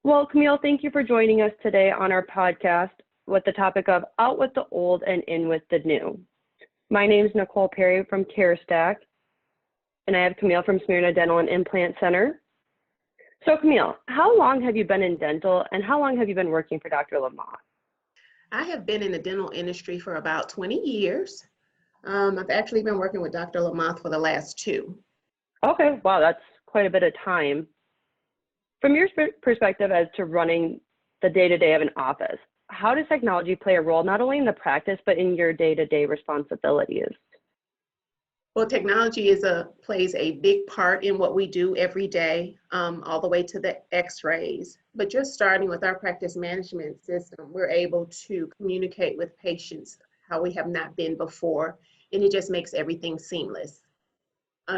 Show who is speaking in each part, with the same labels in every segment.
Speaker 1: Well, Camille, thank you for joining us today on our podcast with the topic of Out with the Old and In with the New. My name is Nicole Perry from CareStack, and I have Camille from Smyrna Dental and Implant Center. So Camille, how long have you been in dental and how long have you been working for Dr. Lamothe?
Speaker 2: I have been in the dental industry for about 20 years. I've actually been working with Dr. Lamothe for the last 2.
Speaker 1: Okay, wow, that's quite a bit of time. From your perspective as to running the day-to-day of an office, how does technology play a role not only in the practice, but in your day-to-day responsibilities?
Speaker 2: Well, technology plays a big part in what we do every day, all the way to the x-rays. But just starting with our practice management system, we're able to communicate with patients how we have not been before, and it just makes everything seamless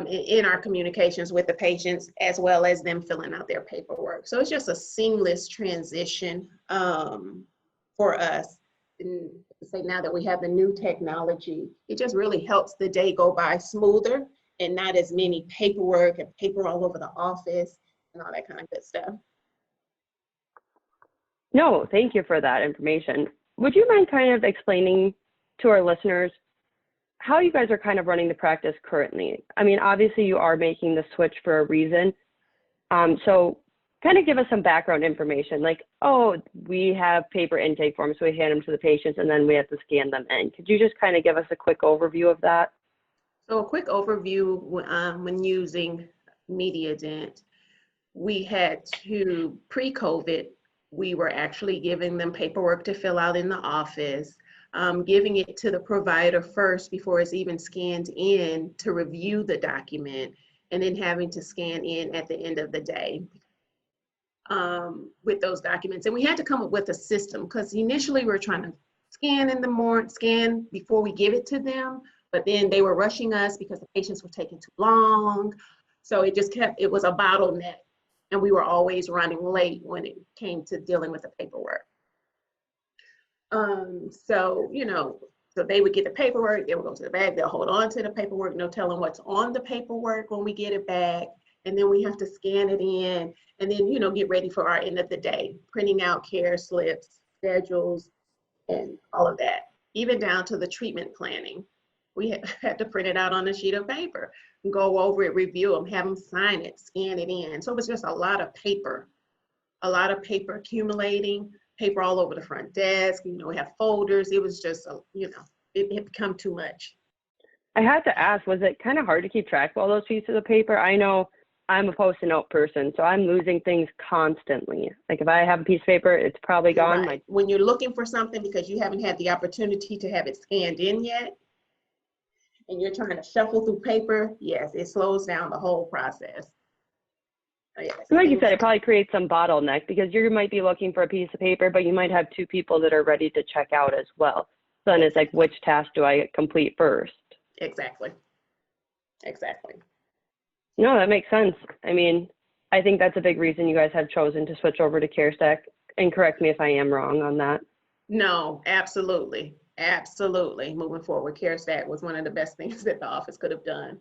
Speaker 2: in our communications with the patients, as well as them filling out their paperwork. So it's just a seamless transition for us. And say now that we have the new technology, it just really helps the day go by smoother and not as many paperwork and paper all over the office and all that kind of good stuff.
Speaker 1: No, thank you for that information. Would you mind kind of explaining to our listeners how you guys are kind of running the practice currently? I mean, obviously you are making the switch for a reason. So kind of give us some background information, like, oh, we have paper intake forms, so we hand them to the patients and then we have to scan them in. Could you just kind of give us a quick overview of that?
Speaker 2: So a quick overview when using MediaDent, we had to, pre-COVID, we were actually giving them paperwork to fill out in the office, giving it to the provider first before it's even scanned in to review the document, and then having to scan in at the end of the day with those documents. And we had to come up with a system because initially we were trying to scan in the morning, scan before we give it to them, but then they were rushing us because the patients were taking too long. So it was a bottleneck, and we were always running late when it came to dealing with the paperwork. So they would get the paperwork, they would go to the bag, they'll hold on to the paperwork, no telling what's on the paperwork when we get it back. And then we have to scan it in and then, get ready for our end of the day, printing out care slips, schedules, and all of that, even down to the treatment planning. We had to print it out on a sheet of paper, go over it, review them, have them sign it, scan it in. So it was just a lot of paper accumulating, paper all over the front desk. We have folders. It was just, it had become too much.
Speaker 1: I had to ask, was it kind of hard to keep track of all those pieces of paper? I know I'm a post-it note person, so I'm losing things constantly. Like if I have a piece of paper, it's probably gone.
Speaker 2: Right. When you're looking for something because you haven't had the opportunity to have it scanned in yet, and you're trying to shuffle through paper, yes, it slows down the whole process.
Speaker 1: Yes. Like you said, it probably creates some bottleneck because you might be looking for a piece of paper, but you might have 2 people that are ready to check out as well. So then it's like, which task do I complete first?
Speaker 2: Exactly.
Speaker 1: No, that makes sense. I mean, I think that's a big reason you guys have chosen to switch over to CareStack. And correct me if I am wrong on that.
Speaker 2: No, absolutely. Moving forward, CareStack was one of the best things that the office could have done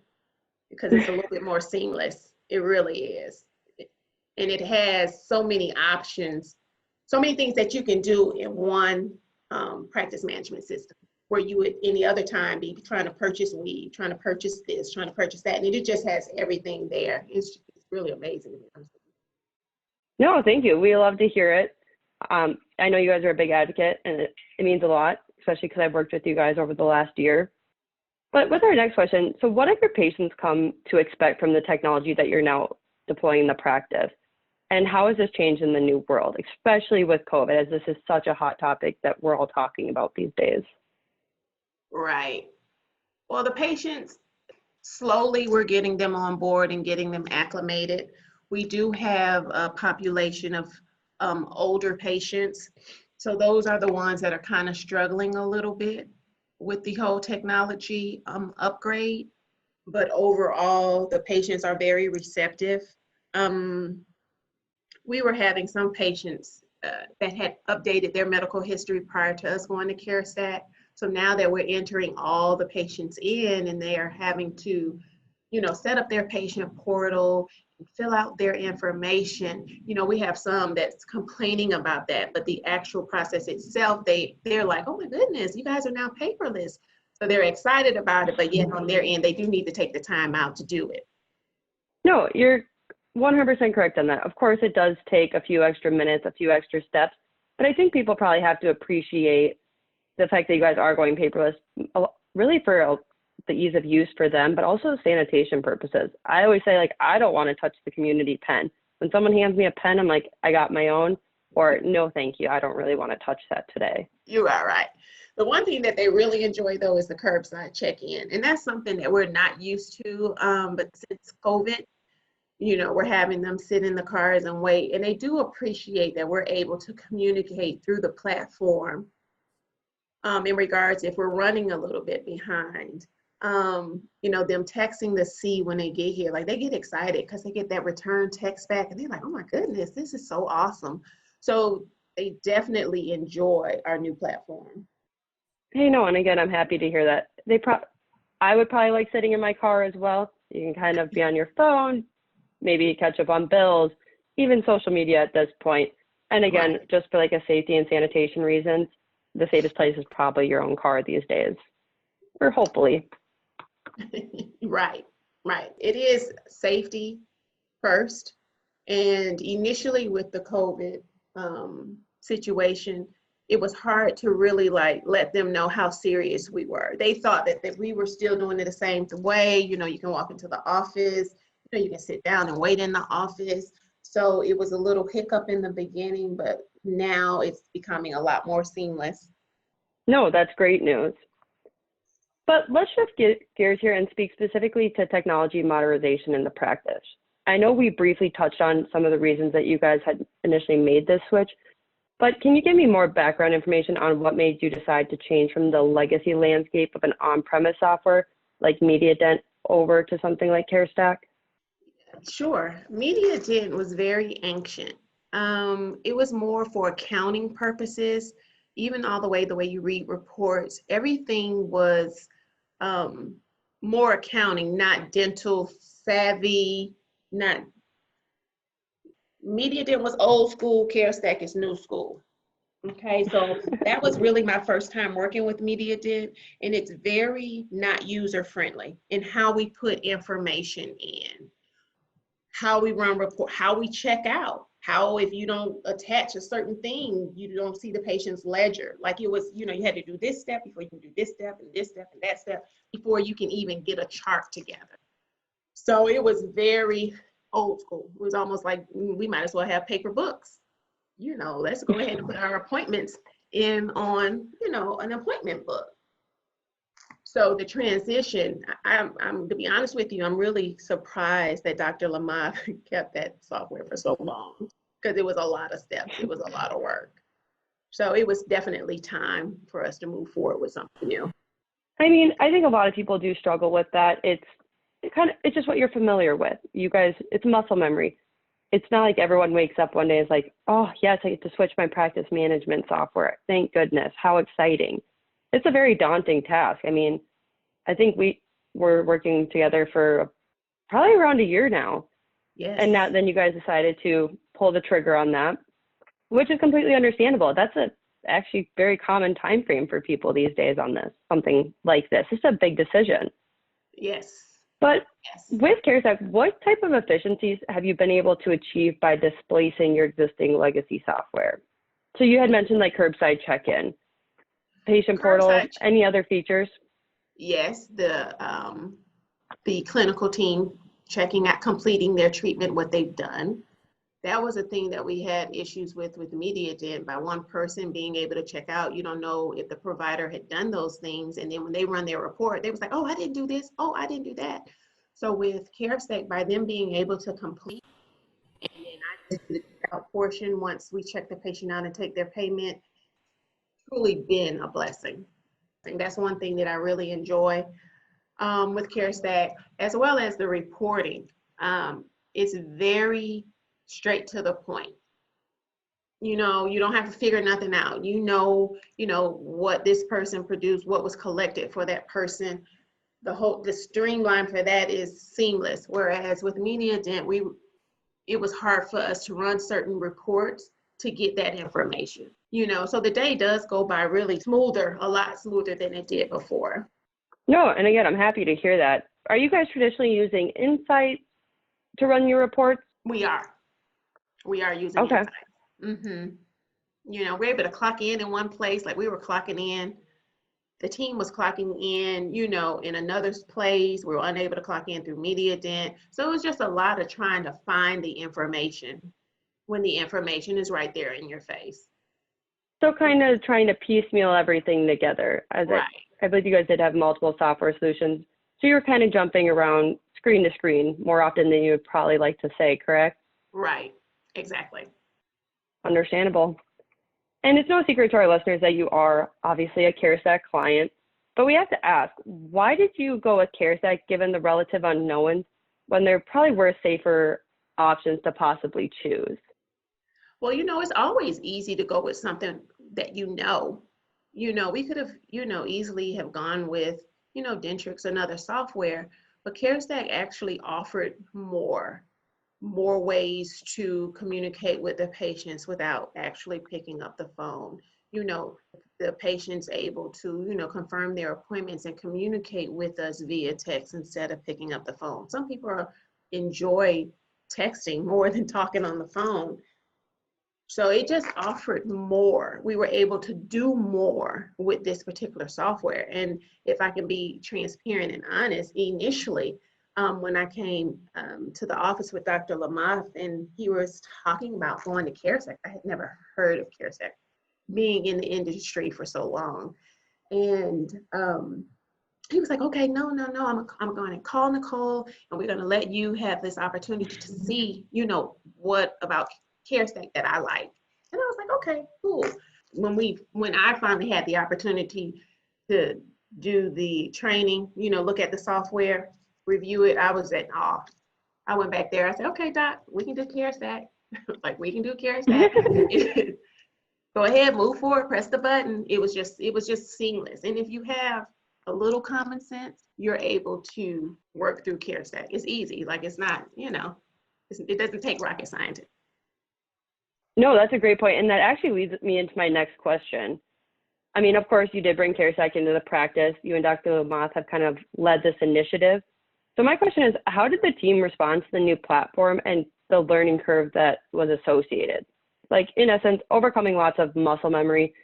Speaker 2: because it's a little bit more seamless. It really is. And it has so many options, so many things that you can do in one practice management system, where you would any other time be trying to purchase weed, trying to purchase this, trying to purchase that. And it just has everything there. It's really amazing to be honest with you.
Speaker 1: No, thank you. We love to hear it. I know you guys are a big advocate, and it means a lot, especially because I've worked with you guys over the last year. But with our next question, so what have your patients come to expect from the technology that you're now deploying in the practice? And how has this changed in the new world, especially with COVID, as this is such a hot topic that we're all talking about these days?
Speaker 2: Right. Well, the patients, slowly we're getting them on board and getting them acclimated. We do have a population of older patients. So those are the ones that are kind of struggling a little bit with the whole technology upgrade. But overall, the patients are very receptive. We were having some patients that had updated their medical history prior to us going to CareStack. So now that we're entering all the patients in and they are having to set up their patient portal, fill out their information. We have some that's complaining about that, but the actual process itself, they're like, oh my goodness, you guys are now paperless. So they're excited about it, but yet on their end, they do need to take the time out to do it.
Speaker 1: No, you're 100% correct on that. Of course, it does take a few extra minutes, a few extra steps, but I think people probably have to appreciate the fact that you guys are going paperless, really for the ease of use for them, but also sanitation purposes. I always say, like, I don't want to touch the community pen. When someone hands me a pen, I'm like, I got my own, or no, thank you. I don't really want to touch that today.
Speaker 2: You are right. The one thing that they really enjoy, though, is the curbside check-in. And that's something that we're not used to. But since COVID, we're having them sit in the cars and wait. And they do appreciate that we're able to communicate through the platform in regards if we're running a little bit behind. Them texting the C when they get here, like they get excited because they get that return text back and they're like, oh my goodness, this is so awesome. So they definitely enjoy our new platform.
Speaker 1: Hey, no, and again, I'm happy to hear that. I would probably like sitting in my car as well. You can kind of be on your phone, maybe catch up on bills, even social media at this point. And again,
Speaker 2: Right.
Speaker 1: just for like a safety and sanitation reasons, the safest place is probably your own car these days, or hopefully.
Speaker 2: Right. It is safety first. And initially with the COVID situation, it was hard to really let them know how serious we were. They thought that we were still doing it the same way. You can walk into the office, you can sit down and wait in the office. So it was a little hiccup in the beginning, but now it's becoming a lot more seamless.
Speaker 1: No, that's great news. But let's shift gears here and speak specifically to technology modernization in the practice. I know we briefly touched on some of the reasons that you guys had initially made this switch, but can you give me more background information on what made you decide to change from the legacy landscape of an on-premise software like MediaDent over to something like CareStack?
Speaker 2: Sure. MediaDent was very ancient. It was more for accounting purposes, even all the way you read reports. Everything was more accounting, not dental savvy, not MediaDent was old school, CareStack is new school. Okay, so that was really my first time working with MediaDent, and it's very not user friendly in how we put information in, how we run report, how we check out, how if you don't attach a certain thing, you don't see the patient's ledger. Like it was, you had to do this step before you can do this step and this step and that step before you can even get a chart together. So it was very old school. It was almost like we might as well have paper books. Let's go ahead and put our appointments in on, an appointment book. So the transition, I'm to be honest with you, I'm really surprised that Dr. Lamont kept that software for so long because it was a lot of steps. It was a lot of work. So it was definitely time for us to move forward with something new.
Speaker 1: I mean, I think a lot of people do struggle with that. It's just what you're familiar with. You guys, it's muscle memory. It's not like everyone wakes up one day and is like, oh, yes, I get to switch my practice management software. Thank goodness. How exciting. It's a very daunting task. I mean, I think we're working together for probably around a year now.
Speaker 2: Yes.
Speaker 1: And then you guys decided to pull the trigger on that, which is completely understandable. That's a actually very common time frame for people these days on something like this. It's a big decision.
Speaker 2: Yes.
Speaker 1: But
Speaker 2: yes.
Speaker 1: With CareStack, what type of efficiencies have you been able to achieve by displacing your existing legacy software? So you had mentioned like curbside check-in, patient portal, any other features?
Speaker 2: Yes, the clinical team checking out, completing their treatment, what they've done. That was a thing that we had issues with MediaDent, by one person being able to check out. You don't know if the provider had done those things. And then when they run their report, they was like, oh, I didn't do this. Oh, I didn't do that. So with CareStack, by them being able to complete, and then I just did the out portion once we check the patient out and take their payment, truly been a blessing. And that's one thing that I really enjoy with CareStack, as well as the reporting. It's very straight to the point. You don't have to figure nothing out. You know what this person produced, what was collected for that person. the streamline for that is seamless. Whereas with MediaDent, it was hard for us to run certain reports to get that information. So the day does go by really smoother, a lot smoother than it did before.
Speaker 1: No, and again, I'm happy to hear that. Are you guys traditionally using Insight to run your reports?
Speaker 2: We are using Insight. We're able to clock in one place, like we were clocking in. The team was clocking in, in another place. We were unable to clock in through MediaDent. So it was just a lot of trying to find the information when the information is right there in your face.
Speaker 1: So kind of trying to piecemeal everything together.
Speaker 2: Right.
Speaker 1: I believe you guys did have multiple software solutions. So you were kind of jumping around screen to screen more often than you would probably like to say, correct?
Speaker 2: Right, exactly.
Speaker 1: Understandable. And it's no secret to our listeners that you are obviously a CareStack client, but we have to ask, why did you go with CareStack given the relative unknowns when there probably were safer options to possibly choose?
Speaker 2: Well, it's always easy to go with something that we could have, easily have gone with, Dentrix and other software, but CareStack actually offered more ways to communicate with the patients without actually picking up the phone. The patient's able to, confirm their appointments and communicate with us via text instead of picking up the phone. Some people enjoy texting more than talking on the phone. So it just offered more. We were able to do more with this particular software. And if I can be transparent and honest, initially, when I came to the office with Dr. Lamothe and he was talking about going to CareStack, I had never heard of CareStack, being in the industry for so long. And he was like, okay, no, I'm going to call Nicole and we're going to let you have this opportunity to see, what about CareStack that I like. And I was like, okay, cool. When I finally had the opportunity to do the training, look at the software, review it, I was at awe. I went back there, I said, okay, Doc, we can do CareStack. Like we can do CareStack. Go ahead, move forward, press the button. It was just seamless. And if you have a little common sense, you're able to work through CareStack. It's easy. Like it's not, it doesn't take rocket science.
Speaker 1: No, that's a great point. And that actually leads me into my next question. I mean, of course, you did bring CareStack into the practice. You and Dr. Lamothe have kind of led this initiative. So my question is, how did the team respond to the new platform and the learning curve that was associated? Like, in essence, overcoming lots of muscle memory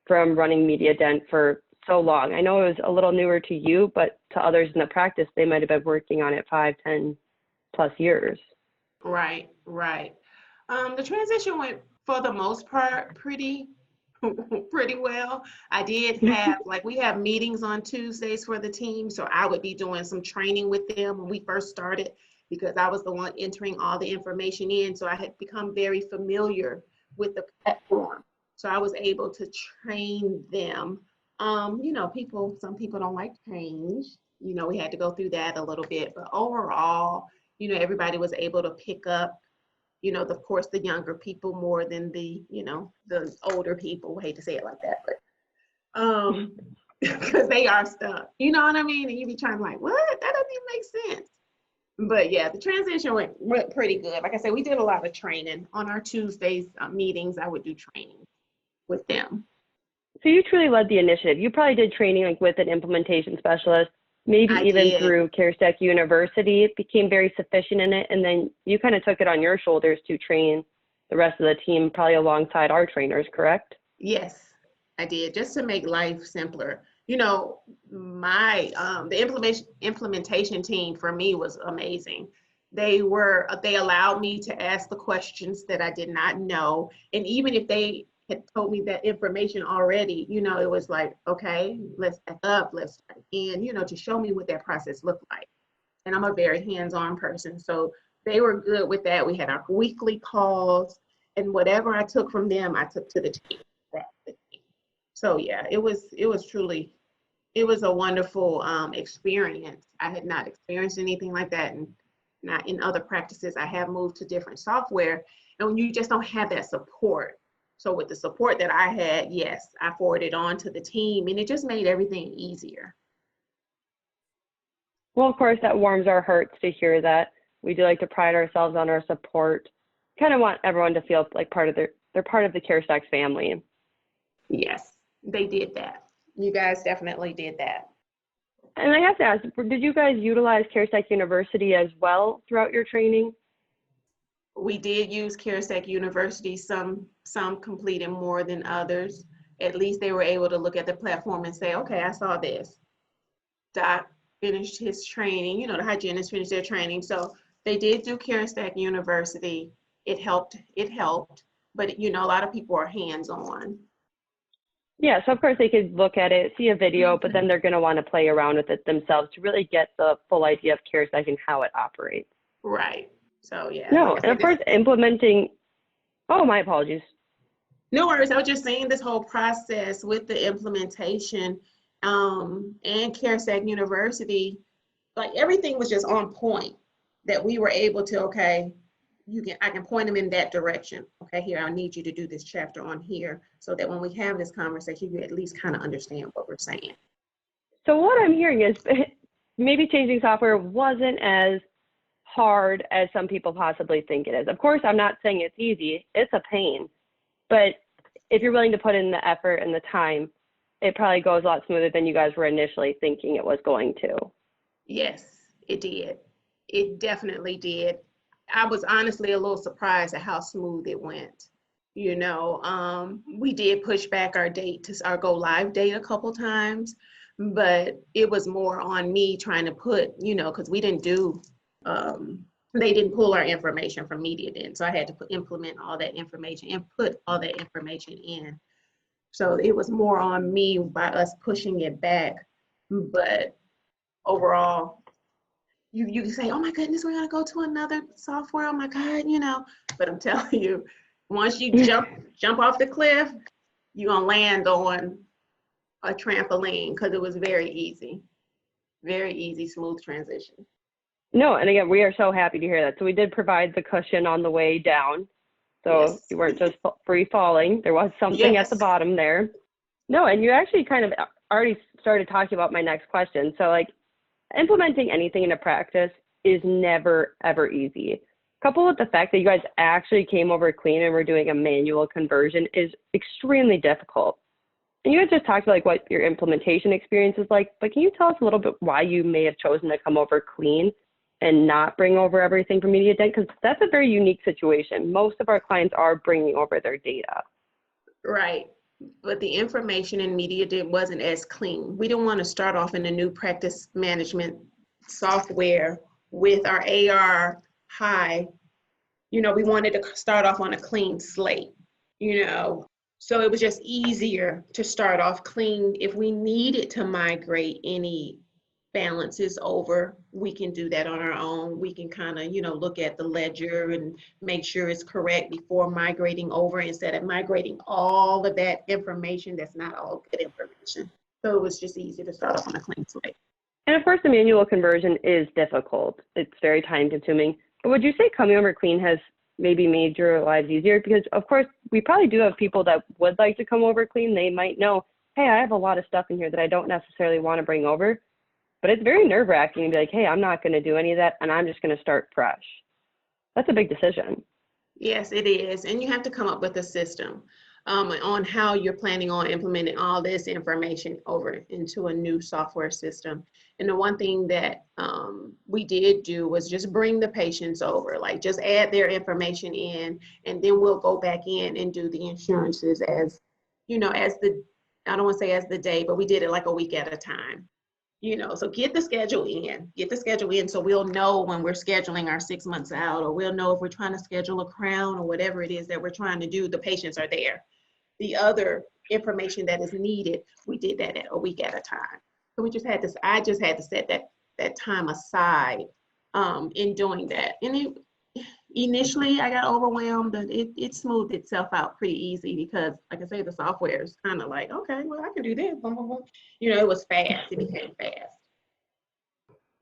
Speaker 1: from running MediaDent for so long. I know it was a little newer to you, but to others in the practice, they might have been working on it 5, 10 plus years.
Speaker 2: Right. The transition went, for the most part, pretty well. I did have, we have meetings on Tuesdays for the team, so I would be doing some training with them when we first started because I was the one entering all the information in, so I had become very familiar with the platform. So I was able to train them. Some people don't like change. We had to go through that a little bit, but overall, everybody was able to pick up, of course, the younger people more than the older people. I hate to say it like that, but because they are stuck. You know what I mean? And you be trying to what? That doesn't even make sense. But yeah, the transition went pretty good. Like I said, we did a lot of training on our Tuesdays meetings. I would do training with them.
Speaker 1: So you truly led the initiative. You probably did training with an implementation specialist, maybe even through CareStack University. It became very sufficient in it, and then you kind of took it on your shoulders to train the rest of the team, probably alongside our trainers, correct?
Speaker 2: Yes, I did, just to make life simpler. My the implementation team for me was amazing. They allowed me to ask the questions that I did not know, and even if they had told me that information already, it was like, okay, let's back up, let's start again, to show me what that process looked like. And I'm a very hands-on person, so they were good with that. We had our weekly calls, and whatever I took from them, I took to the team. So yeah, it was a wonderful experience. I had not experienced anything like that, and not in other practices. I have moved to different software, and when you just don't have that support. So with the support that I had, yes, I forwarded on to the team, and it just made everything easier.
Speaker 1: Well, of course, that warms our hearts to hear that. We do like to pride ourselves on our support. Kind of want everyone to feel like they're part of the CareStack family.
Speaker 2: Yes, they did that. You guys definitely did that.
Speaker 1: And I have to ask, did you guys utilize CareStack University as well throughout your training?
Speaker 2: We did use CareStack University, some completed more than others. At least they were able to look at the platform and say, okay, I saw this. Doc finished his training, the hygienists finished their training. So they did do CareStack University. It helped, but a lot of people are hands-on.
Speaker 1: Yeah, so of course they could look at it, see a video, but then they're going to want to play around with it themselves to really get the full idea of CareStack and how it operates.
Speaker 2: Right. So yeah.
Speaker 1: No,
Speaker 2: like
Speaker 1: and of course implementing, oh, my apologies.
Speaker 2: No worries. I was just saying this whole process with the implementation and CareStack University, like everything was just on point that we were able to, okay, I can point them in that direction. Okay, here, I need you to do this chapter on here so that when we have this conversation, you at least kind of understand what we're saying.
Speaker 1: So what I'm hearing is maybe changing software wasn't as hard as some people possibly think it is. Of course, I'm not saying it's easy. It's a pain. But if you're willing to put in the effort and the time, it probably goes a lot smoother than you guys were initially thinking it was going to.
Speaker 2: Yes, it did. It definitely did. I was honestly a little surprised at how smooth it went. We did push back our go live date a couple times, but it was more on me trying to put, because we didn't do, they didn't pull our information from MediaDent. So I had to implement all that information and put all that information in. So it was more on me by us pushing it back. But overall, you can say, oh my goodness, we're gonna go to another software. Oh my God, but I'm telling you, once you jump off the cliff, you're gonna land on a trampoline because it was very easy, smooth transition.
Speaker 1: No, and again, we are so happy to hear that. So we did provide the cushion on the way down. So
Speaker 2: Yes.
Speaker 1: You weren't just free falling. There was something
Speaker 2: Yes.
Speaker 1: at the bottom there. No, and you actually kind of already started talking about my next question. So implementing anything into practice is never, ever easy. Coupled with the fact that you guys actually came over clean and were doing a manual conversion is extremely difficult. And you guys just talked about what your implementation experience is like, but can you tell us a little bit why you may have chosen to come over clean and not bring over everything from MediaDent? Because that's a very unique situation. Most of our clients are bringing over their data.
Speaker 2: Right. But the information in MediaDent wasn't as clean. We didn't want to start off in a new practice management software with our AR high. We wanted to start off on a clean slate, So it was just easier to start off clean. If we needed to migrate any balances over, we can do that on our own. We can kind of, look at the ledger and make sure it's correct before migrating over instead of migrating all of that information that's not all good information. So it was just easy to start off on a clean slate.
Speaker 1: And of course, the manual conversion is difficult. It's very time consuming. But would you say coming over clean has maybe made your lives easier? Because of course, we probably do have people that would like to come over clean. They might know, hey, I have a lot of stuff in here that I don't necessarily want to bring over. But it's very nerve-wracking to be like, hey, I'm not going to do any of that, and I'm just going to start fresh. That's a big decision.
Speaker 2: Yes, it is. And you have to come up with a system on how you're planning on implementing all this information over into a new software system. And the one thing that we did do was just bring the patients over, just add their information in, and then we'll go back in and do the insurances I don't want to say as the day, but we did it like a week at a time. So get the schedule in so we'll know when we're scheduling our 6 months out, or we'll know if we're trying to schedule a crown or whatever it is that we're trying to do, the patients are there. The other information that is needed, we did that at a week at a time. So I just had to set that time aside in doing that. And initially I got overwhelmed, but it smoothed itself out pretty easy because, like I say, the software is kind of like, okay, well, I can do this. Blah, blah, blah. It was fast. It became fast.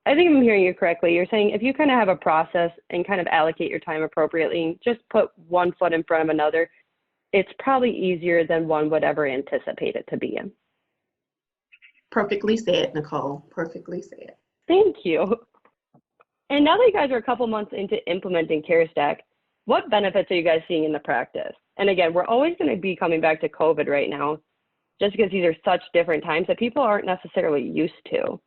Speaker 1: I think I'm hearing you correctly. You're saying if you kind of have a process and kind of allocate your time appropriately, just put one foot in front of another, it's probably easier than one would ever anticipate it to be.
Speaker 2: Perfectly said, Nicole. Perfectly said.
Speaker 1: Thank you. And now that you guys are a couple months into implementing CareStack, what benefits are you guys seeing in the practice? And again, we're always going to be coming back to COVID right now, just because these are such different times that people aren't necessarily used to.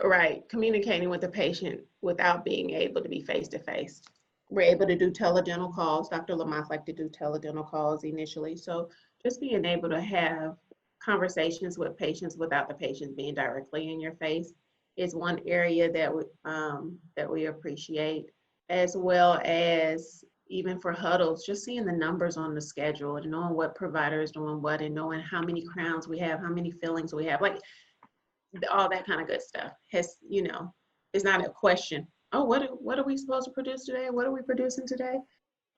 Speaker 2: Right, communicating with the patient without being able to be face-to-face. We're able to do teledental calls. Dr. Lamont liked to do teledental calls initially. So just being able to have conversations with patients without the patient being directly in your face is one area that we appreciate, as well as even for huddles, just seeing the numbers on the schedule and knowing what provider is doing what and knowing how many crowns we have, how many fillings we have, like all that kind of good stuff has, it's not a question. Oh, what are we supposed to produce today? What are we producing today?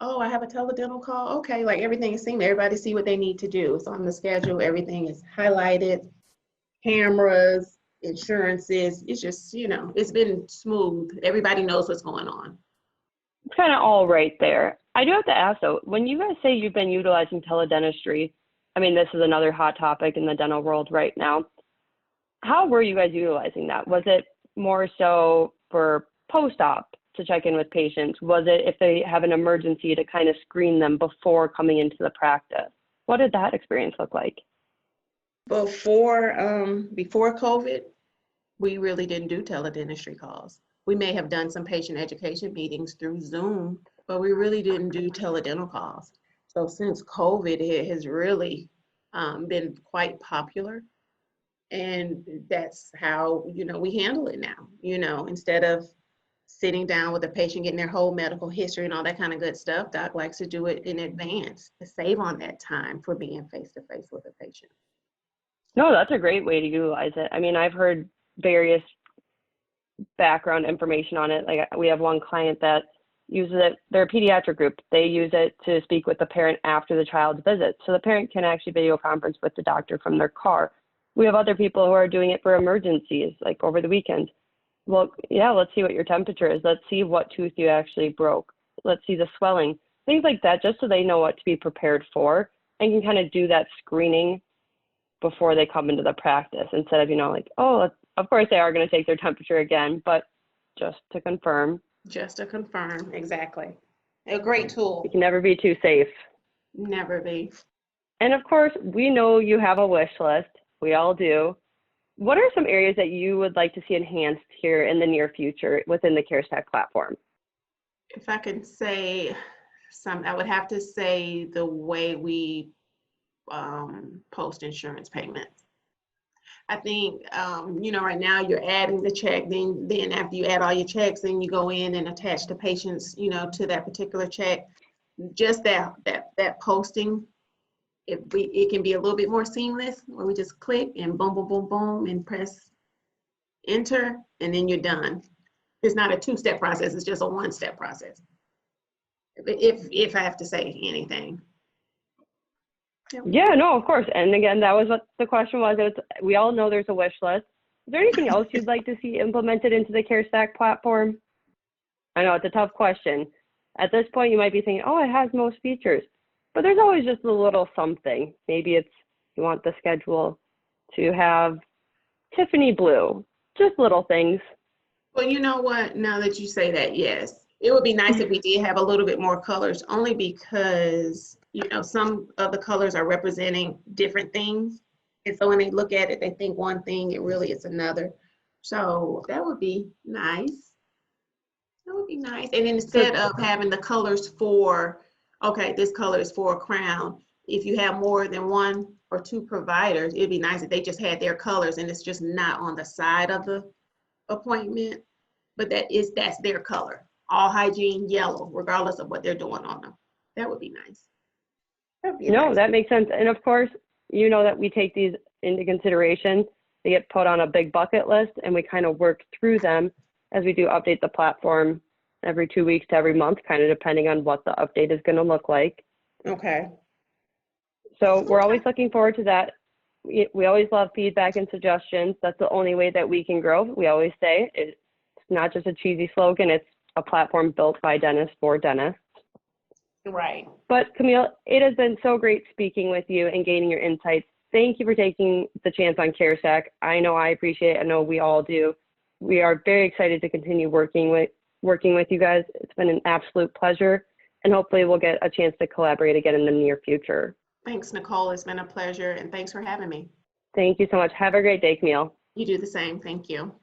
Speaker 2: Oh, I have a teledental call. Okay, like everything is seen. Everybody see what they need to do. It's on the schedule. Everything is highlighted. Cameras, insurances. It's just, it's been smooth. Everybody knows what's going on.
Speaker 1: It's kind of all right there. I do have to ask though, when you guys say you've been utilizing teledentistry, I mean, this is another hot topic in the dental world right now. How were you guys utilizing that? Was it more so for post-op to check in with patients? Was it if they have an emergency to kind of screen them before coming into the practice? What did that experience look like?
Speaker 2: Before COVID, we really didn't do teledentistry calls. We may have done some patient education meetings through Zoom, but we really didn't do teledental calls. So since COVID, it has really been quite popular. And that's how, we handle it now. Instead of sitting down with a patient, getting their whole medical history and all that kind of good stuff, doc likes to do it in advance to save on that time for being face-to-face with a patient.
Speaker 1: No, that's a great way to utilize it. I mean, I've heard various background information on it. Like we have one client that uses it, they're a pediatric group. They use it to speak with the parent after the child's visit. So the parent can actually video conference with the doctor from their car. We have other people who are doing it for emergencies, like over the weekend. Well, yeah, let's see what your temperature is. Let's see what tooth you actually broke. Let's see the swelling, things like that, just so they know what to be prepared for and can kind of do that screening before they come into the practice instead of, of course they are going to take their temperature again, but just to confirm.
Speaker 2: Just to confirm, exactly. A great tool.
Speaker 1: You can never be too safe.
Speaker 2: Never be.
Speaker 1: And of course, we know you have a wish list. We all do. What are some areas that you would like to see enhanced here in the near future within the CareStack platform?
Speaker 2: If I could say I would have to say the way we post insurance payments. I think, right now you're adding the check, then after you add all your checks, then you go in and attach the patients, to that particular check. Just that posting, it can be a little bit more seamless, where we just click and boom, boom, boom, boom, and press enter, and then you're done. It's not a two-step process, it's just a one-step process. If I have to say anything.
Speaker 1: Yeah, no, of course. And again, that was what the question was. We all know there's a wish list. Is there anything else you'd like to see implemented into the CareStack platform? I know it's a tough question. At this point, you might be thinking, oh, it has most features. But there's always just a little something. Maybe it's you want the schedule to have Tiffany blue, just little things.
Speaker 2: Well, you know what? Now that you say that, yes. It would be nice if we did have a little bit more colors, only because, some of the colors are representing different things. And so when they look at it, they think one thing, it really is another. So that would be nice. That would be nice. And instead of having the colors for, okay, this color is for a crown, if you have more than one or two providers, it'd be nice if they just had their colors and it's just not on the side of the appointment, but that's their color. All hygiene yellow, regardless of what they're doing on them. That would be nice.
Speaker 1: That makes sense. And of course, that we take these into consideration. They get put on a big bucket list and we kind of work through them as we do update the platform every 2 weeks to every month, kind of depending on what the update is going to look like.
Speaker 2: Okay.
Speaker 1: So we're always looking forward to that. We always love feedback and suggestions. That's the only way that we can grow. We always say it's not just a cheesy slogan. It's a platform built by dentists for dentists.
Speaker 2: Right.
Speaker 1: But Camille, it has been so great speaking with you and gaining your insights. Thank you for taking the chance on CareStack. I know I appreciate it. I know we all do. we are very excited to continue working with you guys. It's been an absolute pleasure, and hopefully we'll get a chance to collaborate again in the near future.
Speaker 2: Thanks, Nicole. It's been a pleasure, and thanks for having me.
Speaker 1: Thank you so much. Have a great day, Camille.
Speaker 2: You do the same. Thank you.